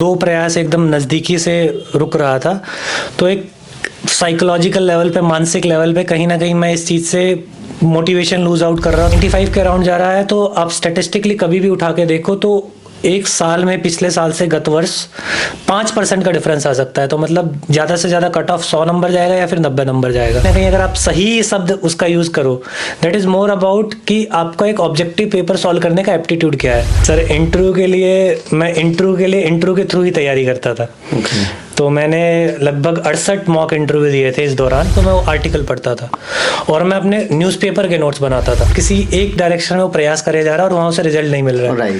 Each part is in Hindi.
दो प्रयास एकदम नज़दीकी से रुक रहा था, तो एक साइकोलॉजिकल लेवल पे, मानसिक लेवल पे कहीं ना कहीं मैं इस चीज़ से मोटिवेशन लूज आउट कर रहा हूँ। 95 के अराउंड जा रहा है, तो आप स्टैटिस्टिकली कभी भी उठा के देखो तो एक साल में पिछले साल से गत वर्ष 5% का डिफरेंस आ सकता है। तो मतलब ज़्यादा से ज़्यादा कट ऑफ 100 नंबर जाएगा या फिर 90 नंबर जाएगा। कहीं अगर आप सही शब्द उसका यूज़ करो, दैट इज़ मोर अबाउट कि आपका एक ऑब्जेक्टिव पेपर सॉल्व करने का एप्टीट्यूड क्या है। सर इंटरव्यू के लिए मैं इंटरव्यू के थ्रू ही तैयारी करता था। तो मैंने लगभग 68 मॉक इंटरव्यू दिए थे इस दौरान। तो मैं वो आर्टिकल पढ़ता था और मैं अपने न्यूज़पेपर के नोट्स बनाता था। किसी एक डायरेक्शन में वो प्रयास करे जा रहा है और वहाँ उसे रिजल्ट नहीं मिल रहा है।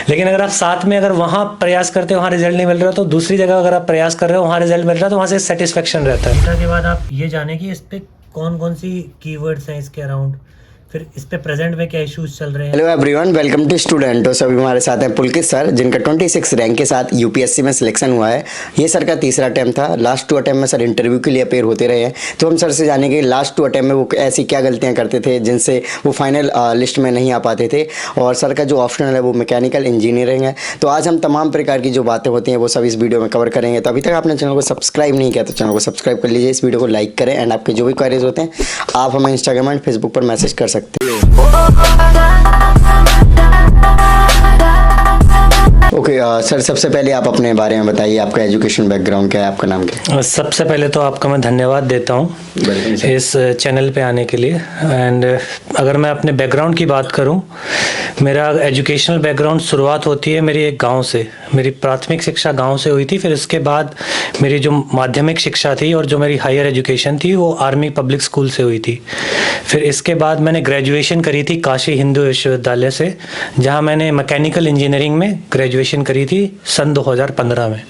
लेकिन अगर आप साथ में अगर वहाँ प्रयास करते हो, वहाँ रिजल्ट नहीं मिल रहा, तो दूसरी जगह अगर आप प्रयास कर रहे हो, वहाँ रिजल्ट मिल रहा है, तो वहाँ से सेटिस्फेक्शन रहता है। इसके बाद आप ये जाने कि इस पे कौन कौन सी कीवर्ड्स हैं इसके अराउंड, फिर इस पे प्रेजेंट में क्या इश्यूज चल रहे हैं। Hello everyone, welcome to student. सभी हमारे साथ हैं पुलकित सर, जिनका 26 रैंक के साथ यूपीएससी में सिलेक्शन हुआ है। ये सर का तीसरा अटैम्प्ट था। लास्ट 2 अटैम्प्ट में सर इंटरव्यू के लिए अपेयर होते रहे हैं। तो हम सर से जानेंगे लास्ट 2 अटैम्प्ट में वो ऐसी क्या गलतियां करते थे जिनसे वो फाइनल लिस्ट में नहीं आ पाते थे। और सर का जो ऑप्शनल है वो मैकेनिकल इंजीनियरिंग है। तो आज हम तमाम प्रकार की जो बातें होती हैं वो सब इस वीडियो में कवर करेंगे। तो अभी तक आपने चैनल को सब्सक्राइब नहीं किया तो चैनल को सब्सक्राइब कर लीजिए, इस वीडियो को लाइक करें एंड आपके जो भी क्वेरीज होते हैं आप हमें इंस्टाग्राम एंड फेसबुक पर मैसेज कर सकते हैं। ओके सर, सबसे पहले आप अपने बारे में बताइए, आपका एजुकेशन बैकग्राउंड क्या है, आपका नाम क्या है? सबसे पहले तो आपका मैं धन्यवाद देता हूँ इस चैनल पे आने के लिए। एंड अगर मैं अपने बैकग्राउंड की बात करूँ, मेरा एजुकेशनल बैकग्राउंड शुरुआत होती है मेरी एक गांव से। मेरी प्राथमिक शिक्षा गांव से हुई थी। फिर उसके बाद मेरी जो माध्यमिक शिक्षा थी और जो मेरी हायर एजुकेशन थी वो आर्मी पब्लिक स्कूल से हुई थी। फिर इसके बाद मैंने ग्रेजुएशन करी थी काशी हिंदू विश्वविद्यालय से, जहां मैंने मैकेनिकल इंजीनियरिंग में ग्रेजुएशन करी थी सन 2015 में।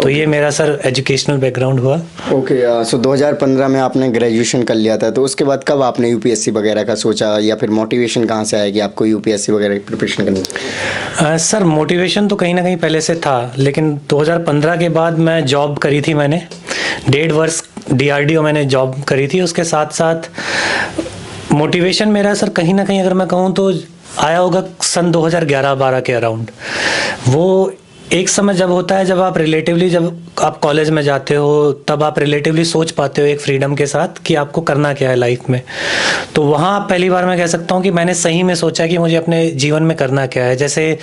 तो ये मेरा सर एजुकेशनल बैकग्राउंड हुआ। ओके, सो 2015 में आपने ग्रेजुएशन कर लिया था। तो उसके बाद कब आपने यूपीएससी वगैरह का सोचा, या फिर मोटिवेशन कहाँ से आया कि आपको यूपीएससी वगैरह की प्रिपरेशन करनी? सर मोटिवेशन तो कहीं ना कहीं पहले से था, लेकिन 2015 के बाद मैं जॉब करी थी। मैंने 1.5 वर्ष डीआरडीओ मैंने जॉब करी थी। उसके साथ साथ मोटिवेशन मेरा सर कहीं ना कहीं अगर मैं कहूँ तो आया होगा सन 2011-12 के अराउंड। वो एक समय जब होता है जब आप रिलेटिवली, जब आप कॉलेज में जाते हो तब आप रिलेटिवली सोच पाते हो एक फ्रीडम के साथ कि आपको करना क्या है लाइफ में। तो वहाँ पहली बार मैं कह सकता हूँ कि मैंने सही में सोचा कि मुझे अपने जीवन में करना क्या है। जैसे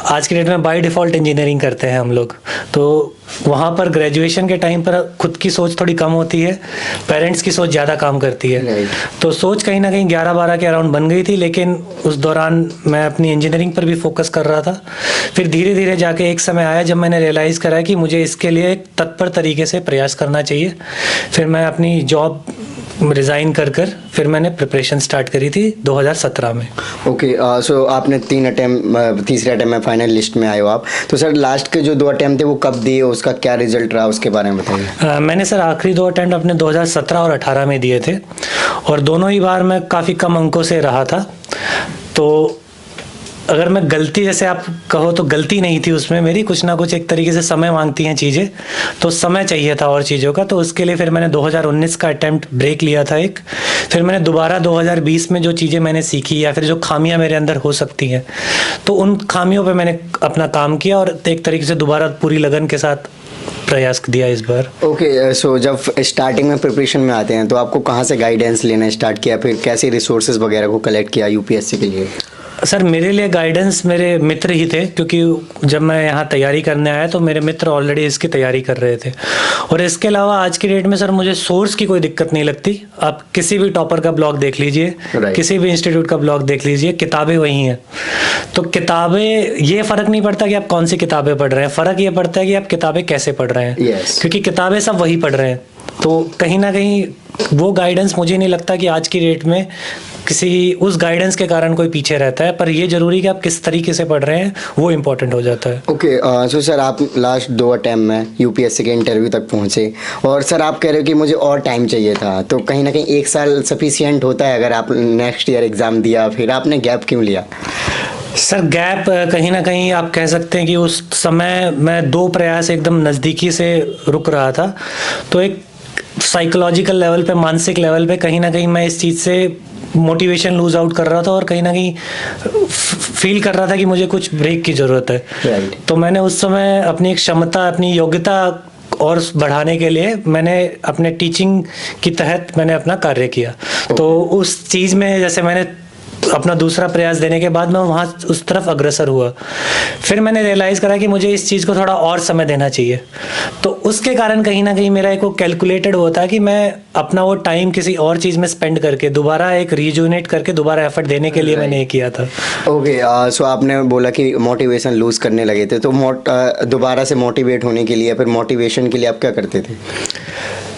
आज के डेट में बाय डिफ़ॉल्ट इंजीनियरिंग करते हैं हम लोग, तो वहाँ पर ग्रेजुएशन के टाइम पर खुद की सोच थोड़ी कम होती है, पेरेंट्स की सोच ज़्यादा काम करती है। तो सोच कहीं ना कहीं 11-12 के अराउंड बन गई थी, लेकिन उस दौरान मैं अपनी इंजीनियरिंग पर भी फोकस कर रहा था। फिर धीरे धीरे जाके एक समय आया जब मैंने रियलाइज़ करा कि मुझे इसके लिए एक तत्पर तरीके से प्रयास करना चाहिए। फिर मैं अपनी जॉब रिज़ाइन कर फिर मैंने प्रिपरेशन स्टार्ट करी थी 2017 में। ओके, सो आपने 3 अटैम्प्ट, तीसरे अटैम्प्ट में फाइनल लिस्ट में आए हो आप। तो सर लास्ट के जो 2 अटैम्प्ट थे वो कब दिए, उसका क्या रिजल्ट रहा, उसके बारे में बताइए। मैंने सर आखिरी 2 अटैम्प्ट अपने 2017 और 18 में दिए थे, और दोनों ही बार मैं काफ़ी कम अंकों से रहा था। तो अगर मैं गलती, जैसे आप कहो तो गलती नहीं थी उसमें मेरी, कुछ ना कुछ एक तरीके से समय मांगती हैं चीज़ें, तो समय चाहिए था और चीज़ों का। तो उसके लिए फिर मैंने 2019 का अटैम्प्ट ब्रेक लिया था एक। फिर मैंने दोबारा 2020 में जो चीज़ें मैंने सीखी या फिर जो खामियां मेरे अंदर हो सकती हैं, तो उन खामियों पर मैंने अपना काम किया और एक तरीके से दोबारा पूरी लगन के साथ प्रयास दिया इस बार। ओके, सो जब स्टार्टिंग में प्रिपरेशन में आते हैं तो आपको कहाँ से गाइडेंस लेना स्टार्ट किया, फिर कैसे रिसोर्सेज वगैरह को कलेक्ट किया यूपीएससी के लिए? सर मेरे लिए गाइडेंस मेरे मित्र ही थे, क्योंकि जब मैं यहाँ तैयारी करने आया तो मेरे मित्र ऑलरेडी इसकी तैयारी कर रहे थे। और इसके अलावा आज की डेट में सर मुझे सोर्स की कोई दिक्कत नहीं लगती। आप किसी भी टॉपर का ब्लॉग देख लीजिए, किसी भी इंस्टीट्यूट का ब्लॉग देख लीजिए, किताबें वही हैं। तो किताबें, ये फ़र्क नहीं पड़ता कि आप कौन सी किताबें पढ़ रहे हैं, फ़र्क ये पड़ता है कि आप किताबें कैसे पढ़ रहे हैं। क्योंकि किताबें सब वही पढ़ रहे हैं। तो कहीं ना कहीं वो गाइडेंस, मुझे नहीं लगता कि आज की डेट में किसी उस गाइडेंस के कारण कोई पीछे रहता है, पर ये जरूरी कि आप किस तरीके से पढ़ रहे हैं वो इम्पोर्टेंट हो जाता है। ओके, सो सर आप लास्ट 2 अटैम्प्ट में यूपीएससी के इंटरव्यू तक पहुंचे, और सर आप कह रहे हो कि मुझे और टाइम चाहिए था। तो कहीं ना कहीं 1 साल सफिशिएंट होता है अगर आप नेक्स्ट ईयर एग्ज़ाम दिया, फिर आपने गैप क्यों लिया? सर गैप कहीं ना कहीं आप कह सकते हैं कि उस समय मैं 2 प्रयास एकदम नज़दीकी से रुक रहा था। तो एक साइकोलॉजिकल लेवल पे, मानसिक लेवल पे कहीं ना कहीं मैं इस चीज़ से मोटिवेशन लूज आउट कर रहा था, और कहीं ना कहीं फील कर रहा था कि मुझे कुछ ब्रेक की ज़रूरत है। राइट। तो मैंने उस समय अपनी एक क्षमता, अपनी योग्यता और बढ़ाने के लिए मैंने अपने टीचिंग की तहत मैंने अपना कार्य किया। तो उस चीज़ में जैसे मैंने अपना दूसरा प्रयास देने के बाद मैं वहाँ उस तरफ अग्रसर हुआ। फिर मैंने रियलाइज़ करा कि मुझे इस चीज़ को थोड़ा और समय देना चाहिए। तो उसके कारण कहीं ना कहीं मेरा एक वो कैलकुलेटेड होता है कि मैं अपना वो टाइम किसी और चीज़ में स्पेंड करके दोबारा एक रिजुनेट करके दोबारा एफर्ट देने के लिए मैंने ये किया था। ओके, सो आपने बोला कि मोटिवेशन लूज करने लगे थे, तो दोबारा से मोटिवेट होने के लिए, फिर मोटिवेशन के लिए आप क्या करते थे?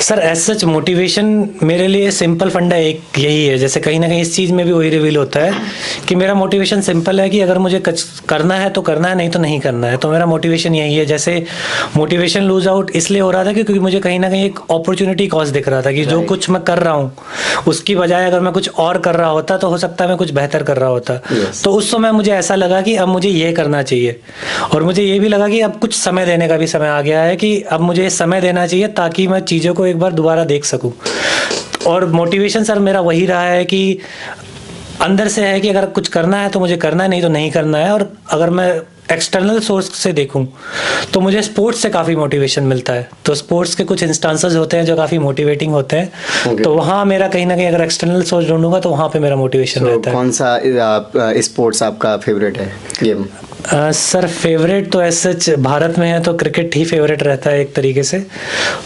सर एज सच मोटिवेशन मेरे लिए सिंपल फंडा एक यही है, जैसे कहीं ना कहीं इस चीज़ में भी वही रिवील होता है कि मेरा मोटिवेशन सिंपल है कि अगर मुझे करना है तो करना है, नहीं तो नहीं करना है। तो मेरा मोटिवेशन यही है। जैसे मोटिवेशन लूज आउट इसलिए हो रहा था क्योंकि मुझे कहीं ना कहीं एक अपॉर्चुनिटी कॉस्ट दिख रहा था कि जो कुछ मैं कर रहा हूँ उसकी बजाय अगर मैं कुछ और कर रहा होता तो हो सकता है मैं कुछ बेहतर कर रहा होता। तो उस समय मुझे ऐसा लगा कि अब मुझे ये करना चाहिए, और मुझे ये भी लगा कि अब कुछ समय देने का भी समय आ गया है कि अब मुझे समय देना चाहिए ताकि मैं चीज़ों को एक बार दोबारा देख सकूं। और मोटिवेशन सर मेरा वही रहा है कि अंदर से है कि अगर कुछ करना है तो मुझे करना है, नहीं तो नहीं करना है। और अगर मैं एक्सटर्नल सोर्स से देखूं तो मुझे स्पोर्ट्स से काफ़ी मोटिवेशन मिलता है। तो स्पोर्ट्स के कुछ इंस्टांसेस होते हैं जो काफ़ी मोटिवेटिंग होते हैं। तो वहाँ मेरा कहीं ना कहीं अगर एक्सटर्नल सोर्स ढूंढूंगा तो वहाँ पे मेरा मोटिवेशन रहता है। कौन सा स्पोर्ट्स आपका फेवरेट है गेम? सर फेवरेट तो ऐसे भारत में है तो क्रिकेट ही फेवरेट रहता है एक तरीके से।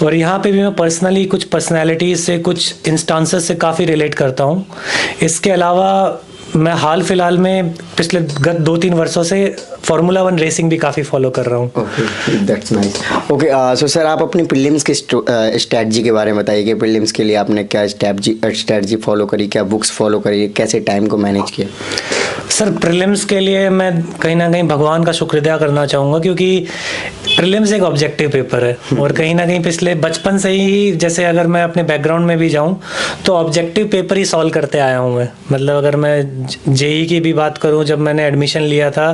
और यहाँ पे भी मैं पर्सनली कुछ पर्सनालिटीज़ से, कुछ इंस्टांसेस से काफ़ी रिलेट करता हूँ। इसके अलावा मैं हाल फिलहाल में पिछले गत 2-3 वर्षों से फार्मूला 1 रेसिंग भी काफ़ी फॉलो कर रहा हूँ। Okay, that's nice. Okay, so sir आप अपनी प्रीलिम्स की स्ट्रैटेजी के बारे में बताइए कि प्रीलिम्स के लिए आपने क्या स्ट्रैटेजी फॉलो करी, क्या बुक्स फॉलो करी, कैसे टाइम को मैनेज किया? सर प्रीलिम्स के लिए मैं कहीं ना कहीं भगवान का शुक्र अदा करना चाहूँगा क्योंकि प्रीलिम्स एक ऑब्जेक्टिव पेपर है। और कहीं ना कहीं पिछले बचपन से ही, जैसे अगर मैं अपने बैकग्राउंड में भी जाऊँ तो ऑब्जेक्टिव पेपर ही सॉल्व करते आया हूँ मैं। मतलब अगर मैं जेई की भी बात करूँ, जब मैंने एडमिशन लिया था,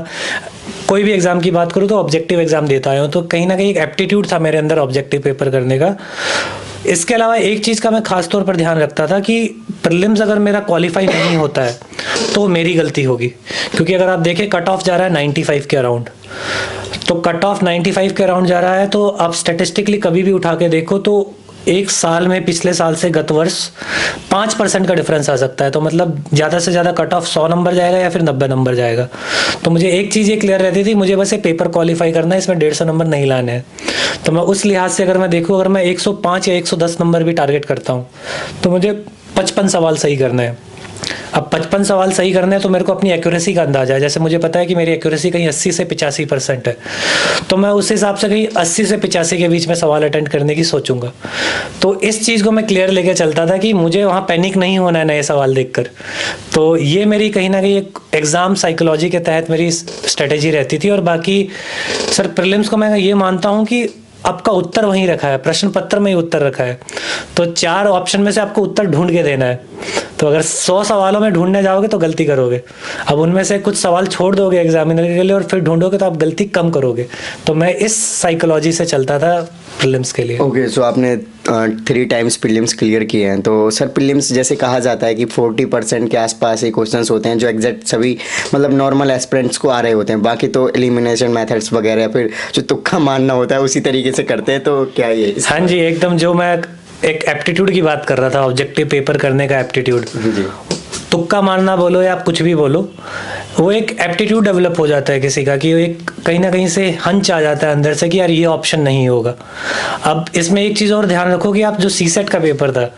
कोई भी एग्ज़ाम की बात करूँ तो ऑब्जेक्टिव एग्ज़ाम देता आया हूँ। तो कहीं ना कहीं एक एप्टीट्यूड था मेरे अंदर ऑब्जेक्टिव पेपर करने का। इसके अलावा एक चीज़ का मैं खास तौर पर ध्यान रखता था कि प्रीलिम्स अगर मेरा क्वालिफाई नहीं होता है तो मेरी गलती होगी। क्योंकि अगर आप देखें कट ऑफ जा रहा है 95 के अराउंड, तो कट ऑफ 95 के अराउंड जा रहा है तो आप स्टैटिस्टिकली कभी भी उठा के देखो तो एक साल में पिछले साल से गत वर्ष 5% का डिफरेंस आ सकता है। तो मतलब ज़्यादा से ज़्यादा कट ऑफ 100 नंबर जाएगा या फिर 90 नंबर जाएगा। तो मुझे एक चीज़ ये क्लियर रहती थी, मुझे बस ये पेपर क्वालिफाई करना है, इसमें 150 नंबर नहीं लाने हैं। तो मैं उस लिहाज से अगर मैं देखूँ, अगर मैं 105 या 110 नंबर भी टारगेट करता हूँ तो मुझे 55 सवाल सही करने हैं। अब 55 सवाल सही करने हैं तो मेरे को अपनी एक्यूरेसी का अंदाजा है। जैसे मुझे पता है कि मेरी एक्यूरेसी कहीं 80 से 85% है, तो मैं उस हिसाब से कहीं 80 से 85 के बीच में सवाल अटेंड करने की सोचूंगा। तो इस चीज़ को मैं क्लियर लेके चलता था कि मुझे वहाँ पैनिक नहीं होना है नए सवाल देखकर। तो ये मेरी कहीं ना कहीं एक एग्ज़ाम साइकोलॉजी के तहत मेरी स्ट्रेटेजी रहती थी। और बाकी सर प्रीलिम्स को मैं ये मानता हूँ कि आपका उत्तर वहीं रखा है, प्रश्न पत्र में ही उत्तर रखा है। तो 4 ऑप्शन में से आपको उत्तर ढूंढ के देना है। तो अगर 100 सवालों में ढूंढने जाओगे तो गलती करोगे। अब उनमें से कुछ सवाल छोड़ दोगे एग्जामिनर के लिए और फिर ढूंढोगे तो आप गलती कम करोगे। तो मैं इस साइकोलॉजी से चलता था प्रीलिम्स के लिए। ओके, सो आपने 3 टाइम्स प्रीलिम्स क्लियर किए हैं। तो सर प्रीलिम्स जैसे कहा जाता है कि 40% के आसपास ही क्वेश्चंस होते हैं जो एग्जैक्ट सभी मतलब नॉर्मल एस्पिरेंट्स को आ रहे होते हैं, बाकी तो एलिमिनेशन मेथड्स वगैरह फिर जो तुक्का मारना होता है उसी तरीके से करते हैं। तो क्या ये? हाँ जी, एकदम। जो मैं एक एप्टीट्यूड की बात कर रहा था, ऑब्जेक्टिव पेपर करने का एप्टीट्यूड, तुक्का मारना बोलो या आप कुछ भी बोलो, वो एक एप्टीट्यूड डेवलप हो जाता है किसी का कि एक कहीं ना कहीं से हंच आ जाता है अंदर से कि यार ये ऑप्शन नहीं होगा। अब इसमें एक चीज़ और ध्यान रखो कि आप जो सीसेट का पेपर था,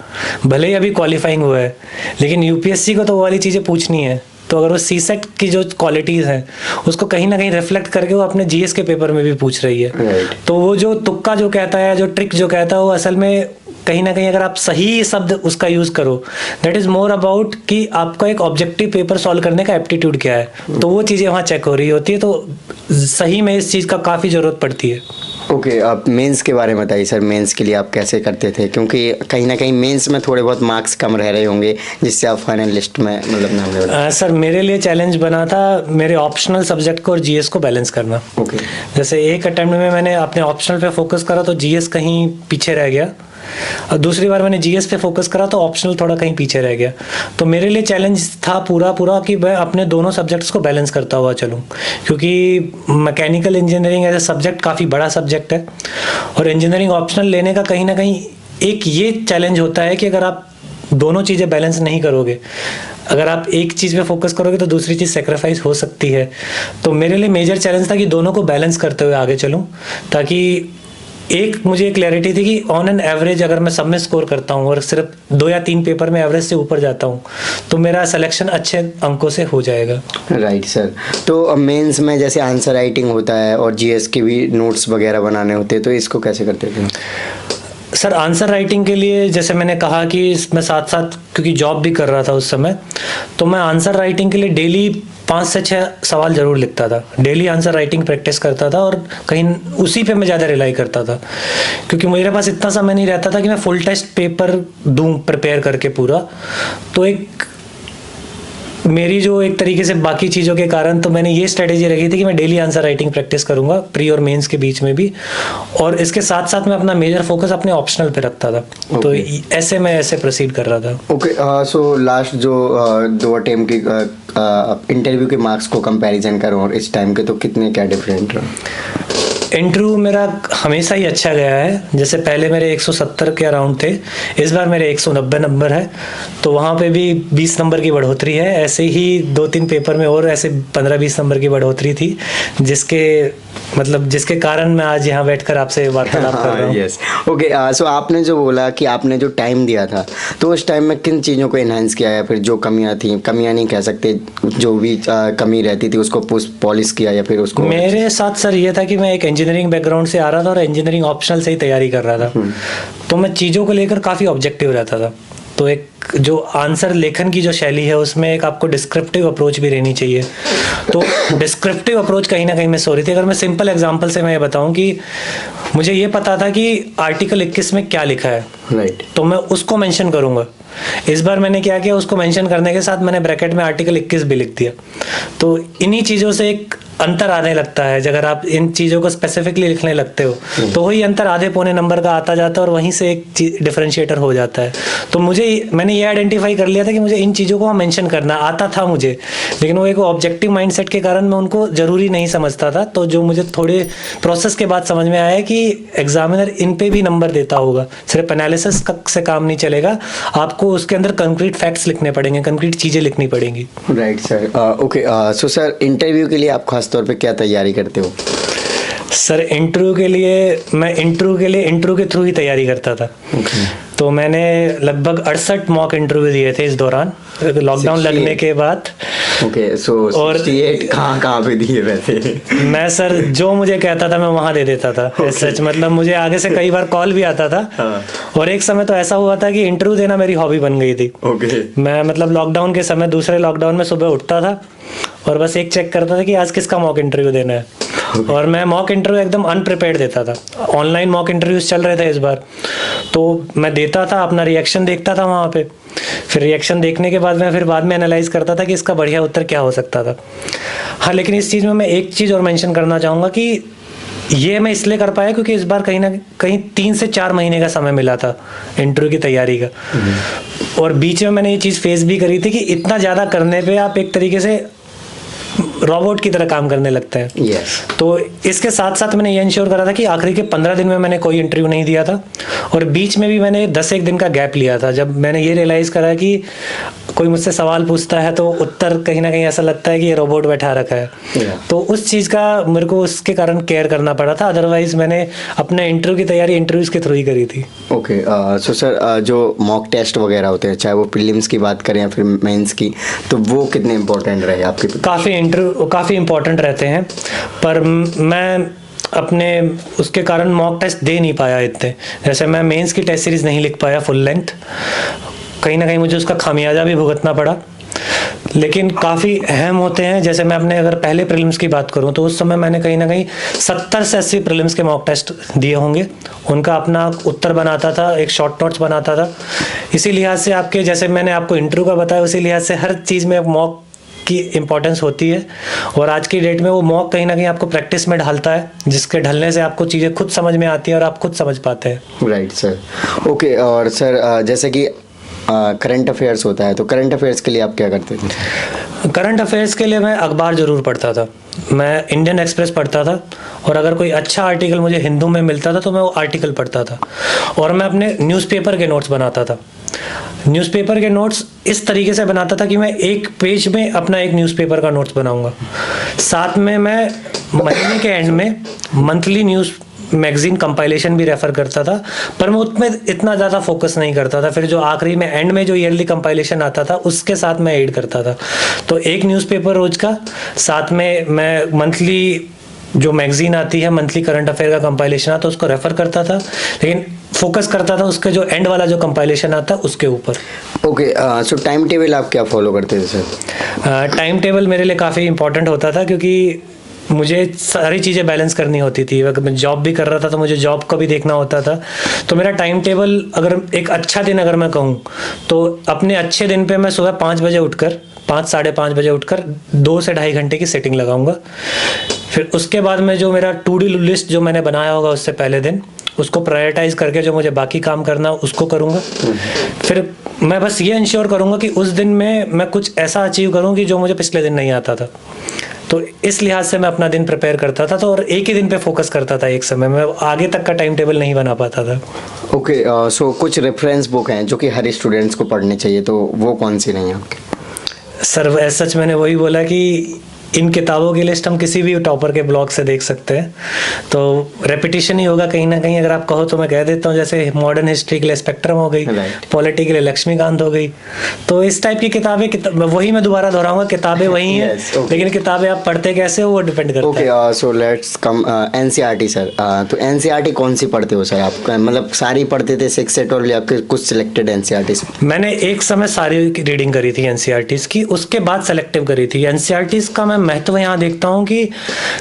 भले ही अभी क्वालिफाइंग हुआ है, लेकिन यूपीएससी को तो वो वाली चीज़ें पूछनी है। तो अगर वो सीसेट की जो क्वालिटीज़ हैं उसको कहीं ना कहीं रिफ्लेक्ट करके वो अपने जीएस के पेपर में भी पूछ रही है। तो वो जो तुक्का जो कहता है, जो ट्रिक जो कहता है, वो असल में कहीं ना कहीं अगर आप सही शब्द उसका यूज़ करो, दैट इज़ मोर अबाउट कि आपका एक ऑब्जेक्टिव पेपर सॉल्व करने का एप्टीट्यूड क्या है। तो वो चीज़ें वहाँ चेक हो रही होती है। तो सही में इस चीज़ का काफ़ी ज़रूरत पड़ती है। ओके, आप मेंस के बारे में बताइए सर। मेंस के लिए आप कैसे करते थे, क्योंकि कहीं ना कहीं मेंस में थोड़े बहुत मार्क्स कम रह रहे होंगे जिससे आप फाइनल लिस्ट में मतलब नाम ले। सर मेरे लिए चैलेंज बना था मेरे ऑप्शनल सब्जेक्ट को और जीएस को बैलेंस करना। ओके, जैसे एक अटेम्प्ट में मैंने अपने ऑप्शनल पे फोकस करा तो जीएस कहीं पीछे रह गया, और दूसरी बार मैंने जीएस पे फोकस करा तो ऑप्शनल थोड़ा कहीं पीछे रह गया। तो मेरे लिए चैलेंज था पूरा कि मैं अपने दोनों सब्जेक्ट्स को बैलेंस करता हुआ चलूँ, क्योंकि mechanical engineering as a subject काफ़ी बड़ा सब्जेक्ट है और इंजीनियरिंग ऑप्शनल लेने का कहीं ना कहीं एक ये चैलेंज होता है कि अगर आप दोनों चीज़ें बैलेंस नहीं करोगे, अगर आप एक चीज़ पे फोकस करोगे तो दूसरी चीज़ सेक्रीफाइस हो सकती है। तो मेरे लिए मेजर चैलेंज था कि दोनों को बैलेंस करते हुए आगे चलूं, ताकि एक मुझे क्लैरिटी थी कि ऑन एन एवरेज अगर मैं सब में स्कोर करता हूं और सिर्फ 2 या 3 पेपर में एवरेज से ऊपर जाता हूं तो मेरा सिलेक्शन अच्छे अंकों से हो जाएगा। Right sir. तो मेंस में जैसे आंसर राइटिंग होता है और जीएस के भी नोट्स वगैरह बनाने होते हैं, तो इसको कैसे करते थे? सर आंसर राइटिंग के लिए जैसे मैंने कहा कि मैं साथ साथ क्योंकि जॉब भी कर रहा था उस समय, तो मैं आंसर राइटिंग के लिए डेली 5 से 6 सवाल जरूर लिखता था। डेली आंसर राइटिंग प्रैक्टिस करता था और कहीं उसी पे मैं ज़्यादा रिलाई करता था, क्योंकि मेरे पास इतना समय नहीं रहता था कि मैं फुल टेस्ट पेपर दूं प्रिपेयर करके पूरा। तो एक मेरी जो एक तरीके से बाकी चीज़ों के कारण तो मैंने ये स्ट्रेटेजी रखी थी कि मैं डेली आंसर राइटिंग प्रैक्टिस करूंगा प्री और मेंस के बीच में भी, और इसके साथ साथ मैं अपना मेजर फोकस अपने ऑप्शनल पे रखता था। तो ऐसे मैं ऐसे प्रोसीड कर रहा था। ओके, सो लास्ट जो 2 अटेम्प्ट की इंटरव्यू के मार्क्स को कंपैरिजन करो और इस टाइम के, तो कितने क्या डिफरेंट रहा? इंटरव्यू मेरा हमेशा ही अच्छा गया है। जैसे पहले मेरे 170 के अराउंड थे, इस बार मेरे 190 नंबर है, तो वहाँ पे भी 20 नंबर की बढ़ोतरी है। ऐसे ही 2-3 पेपर में और ऐसे 15-20 नंबर की बढ़ोतरी थी, जिसके कारण मैं आज यहाँ बैठकर आपसे वार्तालाप कर रहा हूँ। Yes, okay. सो आपने जो बोला कि आपने जो टाइम दिया था, तो उस टाइम में किन चीज़ों को इन्हांस किया या फिर जो कमियाँ थी, कमियाँ नहीं कह सकते, जो भी कमी रहती थी उसको पॉलिश किया या फिर उसको? मेरे साथ सर ये था कि मैं एक इंजीनियरिंग बैकग्राउंड से आ रहा था और इंजीनियरिंग ऑप्शनल से ही तैयारी कर रहा था, तो मैं चीज़ों को लेकर काफ़ी ऑब्जेक्टिव रहता था। तो एक जो आंसर लेखन की जो शैली है उसमें एक आपको डिस्क्रिप्टिव अप्रोच भी रहनी चाहिए। तो डिस्क्रिप्टिव अप्रोच कहीं ना कहीं मिस हो रही थी। अगर मैं सिंपल एग्जांपल से मैं ये बताऊं कि मुझे ये पता था कि आर्टिकल 21 में क्या लिखा है, राइट, तो मैं उसको मेंशन करूंगा। इस बार मैंने क्या किया, उसको मेंशन करने के साथ मैंने ब्रैकेट में आर्टिकल 21 भी लिख दिया। तो इन्हीं चीज़ों से एक अंतर आने लगता है। अगर आप इन चीज़ों को स्पेसिफिकली लिखने लगते हो तो वही अंतर आधे पौने नंबर का आता जाता है और वहीं से एक डिफरेंशिएटर हो जाता है। तो मैंने ये आइडेंटिफाई कर लिया था कि मुझे इन चीज़ों को मेंशन करना आता था मुझे, लेकिन वो एक ऑब्जेक्टिव माइंडसेट के कारण मैं उनको ज़रूरी नहीं समझता था। तो जो मुझे थोड़े प्रोसेस के बाद समझ में आया कि एग्जामिनर इन पे भी नंबर देता होगा, सिर्फ एनालिसिस से काम नहीं चलेगा, आपको उसके अंदर कंक्रीट फैक्ट्स लिखने पड़ेंगे, कंक्रीट चीज़ें लिखनी पड़ेंगी। Right sir. Okay, so sir interview के लिए आप खास तौर पे क्या तैयारी करते हो? सर इंटरव्यू के लिए इंटरव्यू के थ्रू ही तैयारी करता था। तो मैंने लगभग 68 मॉक इंटरव्यू दिए थे इस दौरान, लॉकडाउन लगने के बाद। ओके, सो 68 कहाँ पे दिए वैसे? मैं सर जो मुझे कहता था मैं वहाँ दे देता था। सच मतलब मुझे आगे से कई बार कॉल भी आता था। और एक समय तो ऐसा हुआ था कि इंटरव्यू देना मेरी हॉबी बन गई थी। मैं मतलब लॉकडाउन के समय, दूसरे लॉकडाउन में सुबह उठता था और बस एक चेक करता था कि आज किसका मॉक इंटरव्यू देना है। और मैं मॉक इंटरव्यू एकदम अनप्रिपेयर्ड देता था। ऑनलाइन मॉक इंटरव्यूज चल रहे थे इस बार, तो मैं देता था, अपना रिएक्शन देखता था वहाँ पे। फिर रिएक्शन देखने के बाद मैं फिर बाद में एनालाइज करता था कि इसका बढ़िया उत्तर क्या हो सकता था। हाँ, लेकिन इस चीज़ में मैं एक चीज़ और मेंशन करना चाहूँगा कि ये मैं इसलिए कर पाया क्योंकि इस बार कहीं ना कहीं 3 से 4 महीने का समय मिला था इंटरव्यू की तैयारी का। और बीच में मैंने ये चीज़ फेस भी करी थी कि इतना ज़्यादा करने पे आप एक तरीके से रोबोट की तरह काम करने लगते हैं। yes. तो इसके साथ साथ मैंने ये इंश्योर करा था कि आखिरी के 15 दिन में मैंने कोई इंटरव्यू नहीं दिया था, और बीच में भी मैंने 10-1 दिन का गैप लिया था। जब मैंने ये रियलाइज़ करा कि कोई मुझसे सवाल पूछता है तो उत्तर कहीं ना कहीं ऐसा लगता है कि ये रोबोट बैठा रखा है। तो उस चीज़ का मेरे को उसके कारण केयर करना पड़ा था। अदरवाइज मैंने अपने इंटरव्यू की तैयारी इंटरव्यूज़ के थ्रू ही करी थी। ओके, सो सर जो मॉक टेस्ट वगैरह होते हैं, चाहे वो प्रीलिम्स की बात करें या फिर मेंस की, तो वो कितने इंपॉर्टेंट रहे आपके? काफ़ी इंपॉर्टेंट रहते हैं, पर मैं अपने उसके कारण मॉक टेस्ट दे नहीं पाया इतने। जैसे मैं मेंस की टेस्ट सीरीज़ नहीं लिख पाया फुल लेंथ, कहीं ना कहीं मुझे उसका खामियाजा भी भुगतना पड़ा। लेकिन काफ़ी अहम होते हैं। जैसे मैं अपने अगर पहले प्रीलिम्स की बात करूं तो उस समय मैंने कहीं ना कहीं 70 से 80 प्रीलिम्स के मॉक टेस्ट दिए होंगे। उनका अपना उत्तर बनाता था, एक शॉर्ट नोट्स बनाता था। इसी लिहाज से आपके, जैसे मैंने आपको इंटरव्यू का बताया, उसी लिहाज से हर चीज़ में मॉक की इम्पोर्टेंस होती है, और आज की डेट में वो मॉक कहीं ना कहीं आपको प्रैक्टिस में ढालता है, जिसके ढलने से आपको चीज़ें खुद समझ में आती है और आप खुद समझ पाते हैं। Right sir. ओके, और सर जैसे कि करंट अफेयर्स होता है, तो करंट अफेयर्स के लिए आप क्या करते थे? करंट अफेयर्स के लिए मैं अखबार ज़रूर पढ़ता था। मैं इंडियन एक्सप्रेस पढ़ता था, और अगर कोई अच्छा आर्टिकल मुझे हिंदू में मिलता था तो मैं वो आर्टिकल पढ़ता था। और मैं अपने न्यूज़पेपर के नोट्स बनाता था। न्यूज़पेपर के नोट्स इस तरीके से बनाता था कि मैं एक पेज में अपना एक न्यूज़पेपर का नोट्स बनाऊंगा। साथ में मैं महीने के एंड में मंथली न्यूज़ मैगजीन कंपाइलेशन भी रेफर करता था, पर मैं उसमें इतना ज़्यादा फोकस नहीं करता था। फिर जो आखिरी में एंड में जो ईयरली कंपाइलेशन आता था उसके साथ मैं ऐड करता था। तो एक न्यूज़पेपर रोज का, साथ में मैं मंथली जो मैगजीन आती है, मंथली करंट अफेयर का कंपाइलेशन आता है, उसको रेफर करता था, लेकिन फोकस करता था उसके जो एंड वाला जो कंपाइलेशन आता है उसके ऊपर। ओके, सो टाइम टेबल आप क्या फॉलो करते थे सर? टाइम टेबल मेरे लिए काफ़ी इंपॉर्टेंट होता था, क्योंकि मुझे सारी चीज़ें बैलेंस करनी होती थी। अगर मैं जॉब भी कर रहा था तो मुझे जॉब को भी देखना होता था। तो मेरा टाइम टेबल, अगर एक अच्छा दिन अगर मैं कहूँ तो अपने अच्छे दिन पे मैं सुबह 5 बजे उठकर, 5 साढ़े 5 बजे उठकर 2 से ढाई घंटे की सेटिंग लगाऊंगा। फिर उसके बाद में जो मेरा टू डू लिस्ट जो मैंने बनाया होगा उससे पहले दिन, उसको प्रायोरिटाइज करके जो मुझे बाकी काम करना उसको करूँगा। फिर मैं बस ये इंश्योर करूँगा कि उस दिन में मैं कुछ ऐसा अचीव करूँ कि जो मुझे पिछले दिन नहीं आता था। तो इस लिहाज से मैं अपना दिन प्रिपेयर करता था, तो और एक ही दिन पे फोकस करता था एक समय में, आगे तक का टाइम टेबल नहीं बना पाता था। ओके, सो कुछ रेफरेंस बुक हैं जो कि हर स्टूडेंट्स को पढ़नी चाहिए, तो वो कौन सी नहीं है आपके? सर सच मैंने वही बोला कि इन किताबों की लिस्ट हम किसी भी टॉपर के ब्लॉग से देख सकते हैं, तो रेपिटेशन ही होगा कहीं ना कहीं। अगर आप कहो तो मैं कह देता हूँ, जैसे मॉडर्न हिस्ट्री के लिए स्पेक्ट्रम हो गई, पॉलिटी के लिए लक्ष्मीकांत हो गई। तो इस टाइप की किताबें वही मैं दोबारा दोहराऊंगा, किताबें वही हैं, लेकिन किताबें आप पढ़ते कैसे हो वो डिपेंड करता है। Okay, so let's come NCERT sir. तो एनसीईआरटी कौन सी पढ़ते हो सर आप? मतलब सारी पढ़ते थे 6 सेट, और या फिर कुछ सिलेक्टेड एनसीईआरटी? मैंने एक समय सारी रीडिंग करी थी एनसीईआरटीज़ की, उसके बाद सेलेक्टिव करी थी। एनसीईआरटीज़ का मैं तो यहाँ देखता हूँ कि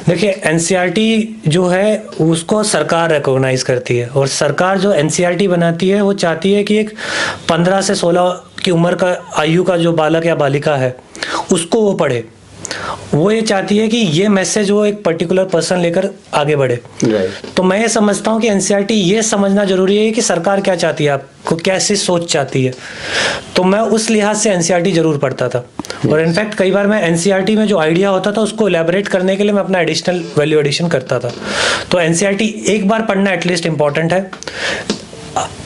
देखिए, एनसीईआरटी जो है उसको सरकार रिकॉग्नाइज करती है, और सरकार जो एनसीईआरटी बनाती है वो चाहती है कि एक 15 से 16 की उम्र का आयु का जो बालक या बालिका है उसको वो पढ़े। वो ये चाहती है कि ये मैसेज वो एक पर्टिकुलर पर्सन लेकर आगे बढ़े। तो मैं ये समझता हूँ कि एनसीईआरटी ये समझना जरूरी है कि सरकार क्या चाहती है, आपको कैसी सोच चाहती है। तो मैं उस लिहाज से एनसीईआरटी जरूर पढ़ता था, और इनफैक्ट कई बार मैं एनसीईआरटी में जो आइडिया होता था उसको एलैबोरेट करने के लिए मैं अपना एडिशनल वैल्यू एडिशन करता था। तो एनसीईआरटी एक बार पढ़ना एटलीस्ट इंपॉर्टेंट है।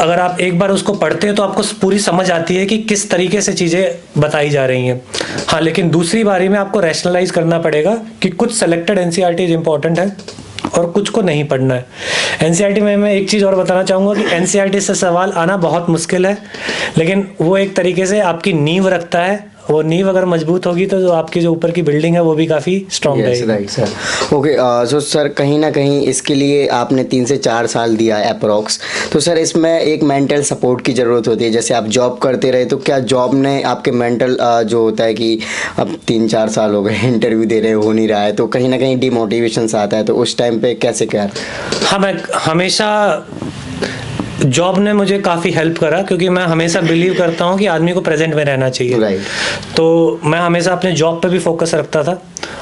अगर आप एक बार उसको पढ़ते हैं तो आपको पूरी समझ आती है कि किस तरीके से चीज़ें बताई जा रही हैं। हाँ, लेकिन दूसरी बारी में आपको रैशनलाइज करना पड़ेगा कि कुछ सेलेक्टेड एनसीईआरटीज इंपॉर्टेंट है और कुछ को नहीं पढ़ना है। एनसीईआरटी में मैं एक चीज़ और बताना चाहूँगा कि एनसीईआरटी से सवाल आना बहुत मुश्किल है, लेकिन वो एक तरीके से आपकी नींव रखता है। वो नींव अगर मजबूत होगी तो जो आपकी जो ऊपर की बिल्डिंग है वो भी काफ़ी स्ट्रॉन्ग रहेगी। Right sir. Okay, so sir कहीं ना कहीं इसके लिए आपने 3 से 4 साल दिया है अप्रोक्स, तो सर इसमें एक मेंटल सपोर्ट की ज़रूरत होती है। जैसे आप जॉब करते रहे, तो क्या जॉब ने आपके मेंटल जो होता है कि अब 3-4 साल हो गए इंटरव्यू दे रहे हो नहीं रहा है, तो कहीं ना कहीं डिमोटिवेशन आता है, तो उस टाइम पे कैसे क्या? हाँ, मैं हमेशा जॉब ने मुझे काफ़ी हेल्प करा, क्योंकि मैं हमेशा बिलीव करता हूँ कि आदमी को प्रेजेंट में रहना चाहिए। तो मैं हमेशा अपने जॉब पे भी फोकस रखता था,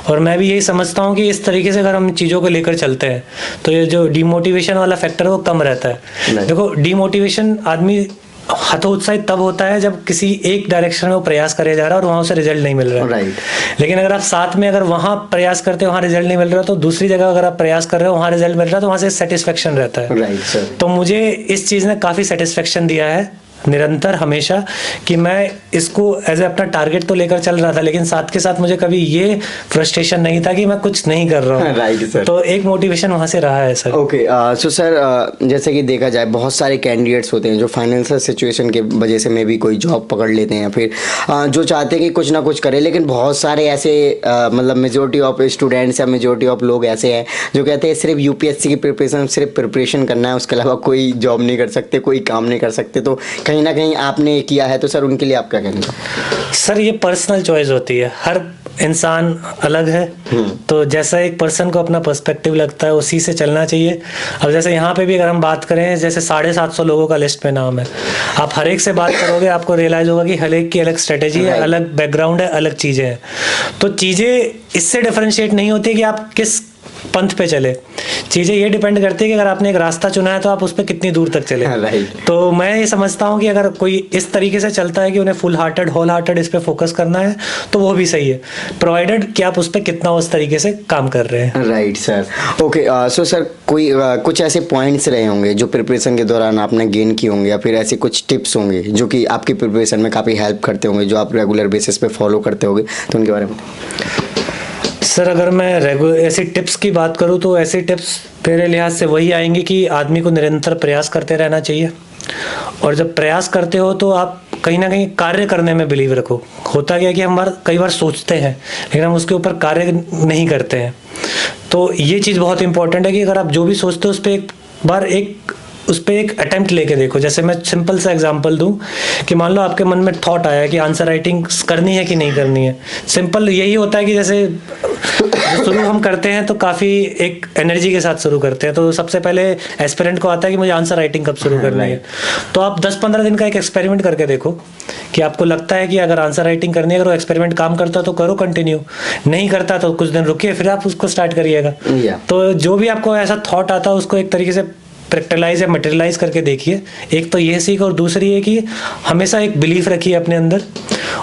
और मैं भी यही समझता हूँ कि इस तरीके से अगर हम चीज़ों को लेकर चलते हैं तो ये जो डिमोटिवेशन वाला फैक्टर है वो कम रहता है। देखो, डिमोटिवेशन आदमी हतोत्साहित तब होता है जब किसी एक डायरेक्शन में वो प्रयास करे जा रहा है और वहाँ उसे रिजल्ट नहीं मिल रहा है। लेकिन अगर आप साथ में अगर वहाँ प्रयास करते हो, वहाँ रिजल्ट नहीं मिल रहा, तो दूसरी जगह अगर आप प्रयास कर रहे हो, वहाँ रिजल्ट मिल रहा है, तो वहाँ से सेटिस्फेक्शन रहता है। तो मुझे इस चीज़ ने काफ़ी सेटिस्फेक्शन दिया है निरंतर, हमेशा, कि मैं इसको एज ए अपना टारगेट तो लेकर चल रहा था, लेकिन साथ के साथ मुझे कभी ये फ्रस्ट्रेशन नहीं था कि मैं कुछ नहीं कर रहा हूँ। Right sir. तो एक मोटिवेशन वहाँ से रहा है सर। ओके, सो सर जैसे कि देखा जाए बहुत सारे कैंडिडेट्स होते हैं जो फाइनेंशियल सिचुएशन के वजह से मे भी कोई जॉब पकड़ लेते हैं, फिर जो चाहते हैं कि कुछ ना कुछ करें, लेकिन बहुत सारे ऐसे मतलब मेजोरिटी ऑफ स्टूडेंट्स या मेजोरिटी ऑफ लोग ऐसे हैं जो कहते हैं सिर्फ यूपीएससी की प्रिपरेशन, सिर्फ प्रिपरेशन करना है, उसके अलावा कोई जॉब नहीं कर सकते, कोई काम नहीं कर सकते। तो कहीं ना कहीं आपने किया है, तो सर उनके लिए आप क्या कहेंगे? सर ये पर्सनल चॉइस होती है, इंसान अलग है, तो जैसा एक पर्सन को अपना पर्सपेक्टिव लगता है उसी से चलना चाहिए। अब जैसे यहाँ पे भी अगर हम बात करें, जैसे 750 लोगों का लिस्ट में नाम है, आप हर एक से बात करोगे आपको रियलाइज होगा कि हर एक की अलग स्ट्रेटेजी है, अलग बैकग्राउंड है, अलग चीज़ें हैं। तो चीज़ें इससे डिफरेंशिएट नहीं होती कि आप किस पंथ पे चले। चीज़ें ये डिपेंड करती है कि अगर आपने एक रास्ता चुना है तो आप उस पर कितनी दूर तक चले। तो मैं ये समझता हूँ कि अगर कोई इस तरीके से चलता है कि उन्हें फुल हार्टेड होल हार्टेड इस पे फोकस करना है तो वो भी सही है, प्रोवाइडेड कि आप उस पर कितना उस तरीके से काम कर रहे हैं। Right sir. Okay, so sir कोई कुछ ऐसे पॉइंट्स रहे होंगे जो प्रिपरेशन के दौरान आपने गेन किए होंगे, या फिर ऐसे कुछ टिप्स होंगे जो कि आपकी प्रिपरेशन में काफ़ी हेल्प करते होंगे, जो आप रेगुलर बेसिस पे फॉलो करते होंगे, तो उनके बारे में? सर अगर मैं ऐसी टिप्स की बात करूँ तो ऐसी टिप्स मेरे लिहाज से वही आएंगी कि आदमी को निरंतर प्रयास करते रहना चाहिए, और जब प्रयास करते हो तो आप कहीं ना कहीं कार्य करने में बिलीव रखो। होता क्या है कि हम कई बार सोचते हैं लेकिन हम उसके ऊपर कार्य नहीं करते हैं। तो ये चीज़ बहुत इंपॉर्टेंट है कि अगर आप जो भी सोचते हो उस पर एक अटेम्प्ट लेके देखो। जैसे मैं सिंपल सा एग्जांपल दूं कि मान लो आपके मन में थॉट आया कि आंसर राइटिंग करनी है कि नहीं करनी है। सिंपल यही होता है कि जैसे शुरू हम करते हैं तो काफ़ी एक एनर्जी के साथ शुरू करते हैं, तो सबसे पहले एस्पिरेंट को आता है कि मुझे आंसर राइटिंग कब शुरू करनी है। तो आप 10-15 दिन का एक एक्सपेरिमेंट करके देखो कि आपको लगता है कि अगर आंसर राइटिंग करनी है, अगर वो एक्सपेरिमेंट काम करता तो करो कंटिन्यू, नहीं करता तो कुछ दिन रुकिए, फिर आप उसको स्टार्ट करिएगा। तो जो भी आपको ऐसा थॉट आता है उसको एक तरीके से प्रैक्टिलाइज या मटेरियलाइज करके देखिए। एक तो ये सीख, और दूसरी है कि हमेशा एक बिलीफ रखिए अपने अंदर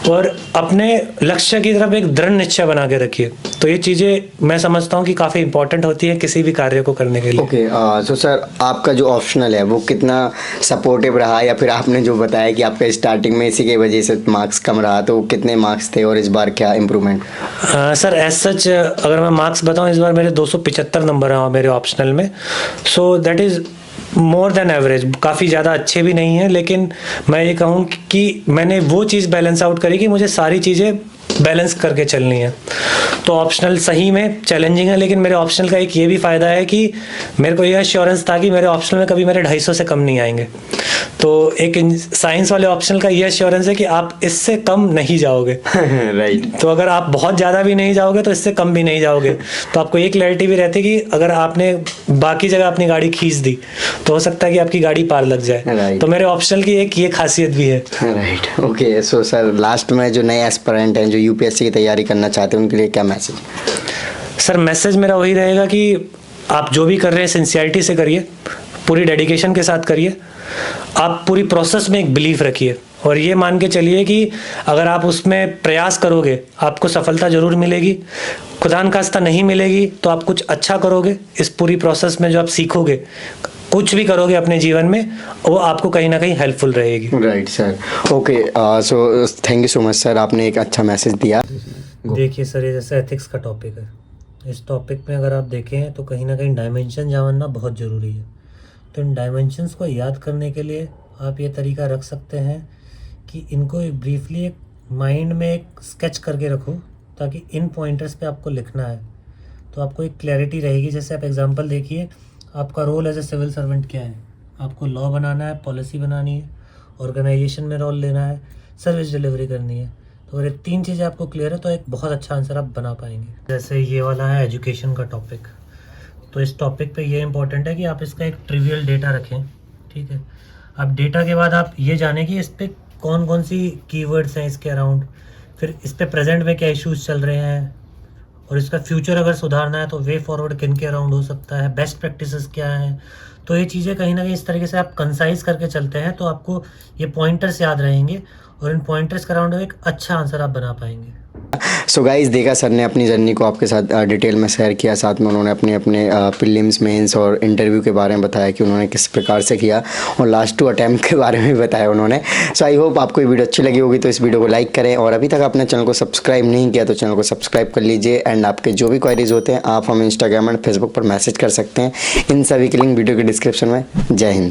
और अपने लक्ष्य की तरफ एक दृढ़ निश्चय बना के रखिए। तो ये चीज़ें मैं समझता हूँ कि काफ़ी इंपॉर्टेंट होती है किसी भी कार्य को करने के लिए। ओके, सो सर आपका जो ऑप्शनल है वो कितना सपोर्टिव रहा, या फिर आपने जो बताया कि आपका स्टार्टिंग में इसी की वजह से मार्क्स कम रहा, तो कितने मार्क्स थे और इस बार क्या इम्प्रूवमेंट? सर एज सच अगर मैं मार्क्स बताऊँ, इस बार मेरे 275 नंबर हैं मेरे ऑप्शनल में। So that is more than average, काफ़ी ज़्यादा अच्छे भी नहीं हैं, लेकिन मैं ये कहूँ कि मैंने वो चीज़ बैलेंस आउट करी कि मुझे सारी चीज़ें बैलेंस करके चलनी है। तो ऑप्शनल सही में चैलेंजिंग है, लेकिन मेरे ऑप्शनल का एक ये भी फ़ायदा है कि मेरे को ये एश्योरेंस था कि मेरे ऑप्शनल में कभी मेरे 250 से कम नहीं आएंगे। तो एक साइंस वाले ऑप्शनल का ये एश्योरेंस है कि आप इससे कम नहीं जाओगे। राइट। तो अगर आप बहुत ज़्यादा भी नहीं जाओगे तो इससे कम भी नहीं जाओगे। तो आपको ये क्लैरिटी भी रहती है कि अगर आपने बाकी जगह अपनी गाड़ी खींच दी तो हो सकता है कि आपकी गाड़ी पार लग जाए। तो मेरे ऑप्शनल की एक ये खासियत भी है। Right. Okay, so sir last में जो नए एस्पिरेंट हैं जो यूपीएससी की तैयारी करना चाहते हैं उनके लिए क्या मैसेज? सर मैसेज मेरा वही रहेगा कि आप जो भी कर रहे हैं सिंसियरिटी से करिए, पूरी डेडिकेशन के साथ करिए, आप पूरी प्रोसेस में एक बिलीफ रखिए और ये मान के चलिए कि अगर आप उसमें प्रयास करोगे आपको सफलता ज़रूर मिलेगी। खुदा न खास्ता नहीं मिलेगी तो आप कुछ अच्छा करोगे। इस पूरी प्रोसेस में जो आप सीखोगे, कुछ भी करोगे अपने जीवन में, वो आपको कहीं ना कहीं हेल्पफुल रहेगी। Right sir. Okay, so thank you so much sir, आपने एक अच्छा मैसेज दिया। देखिए सर, ये जैसे एथिक्स का टॉपिक है, इस टॉपिक में अगर आप देखें तो कहीं ना कहीं डायमेंशन जानना बहुत ज़रूरी है। तो इन डायमेंशंस को याद करने के लिए आप ये तरीका रख सकते हैं कि इनको ब्रीफली एक माइंड में एक स्केच करके रखो, ताकि इन पॉइंटर्स पे आपको लिखना है तो आपको एक क्लैरिटी रहेगी। जैसे आप एग्जांपल देखिए, आपका role as a civil servant क्या है, आपको लॉ बनाना है, पॉलिसी बनानी है, ऑर्गेनाइजेशन में रोल लेना है, सर्विस डिलीवरी करनी है। तो अगर ये 3 चीज़ें आपको क्लियर है तो एक बहुत अच्छा आंसर आप बना पाएंगे। जैसे ये वाला है एजुकेशन का टॉपिक, तो इस टॉपिक पे ये इंपॉर्टेंट है कि आप इसका एक ट्रिवियल डेटा रखें, ठीक है। अब डेटा के बाद आप ये जानें कि इस पर कौन कौन सी कीवर्ड्स हैं इसके अराउंड, फिर इस पे प्रेजेंट में क्या इश्यूज चल रहे हैं, और इसका फ्यूचर अगर सुधारना है तो वे फॉरवर्ड किन के अराउंड हो सकता है, बेस्ट प्रैक्टिसेस क्या हैं। तो ये चीज़ें कहीं ना कहीं इस तरीके से आप कंसाइज करके चलते हैं तो आपको ये पॉइंटर्स याद रहेंगे और इन पॉइंटर्स के अराउंड एक अच्छा आंसर आप बना पाएंगे। सो गाइस, देखा सर ने अपनी जर्नी को आपके साथ डिटेल में शेयर किया, साथ में उन्होंने अपने प्रीलिम्स, मेंस और इंटरव्यू के बारे में बताया कि उन्होंने किस प्रकार से किया, और लास्ट 2 अटैम्प्ट के बारे में भी बताया उन्होंने। सो आई होप आपको ये वीडियो अच्छी लगी होगी, तो इस वीडियो को लाइक करें, और अभी तक आपने चैनल को सब्सक्राइब नहीं किया तो चैनल को सब्सक्राइब कर लीजिए। एंड आपके जो भी क्वारीज होते हैं आप हमें इंस्टाग्राम एंड फेसबुक पर मैसेज कर सकते हैं। इन सभी के लिंक वीडियो के डिस्क्रिप्शन में। जय हिंद।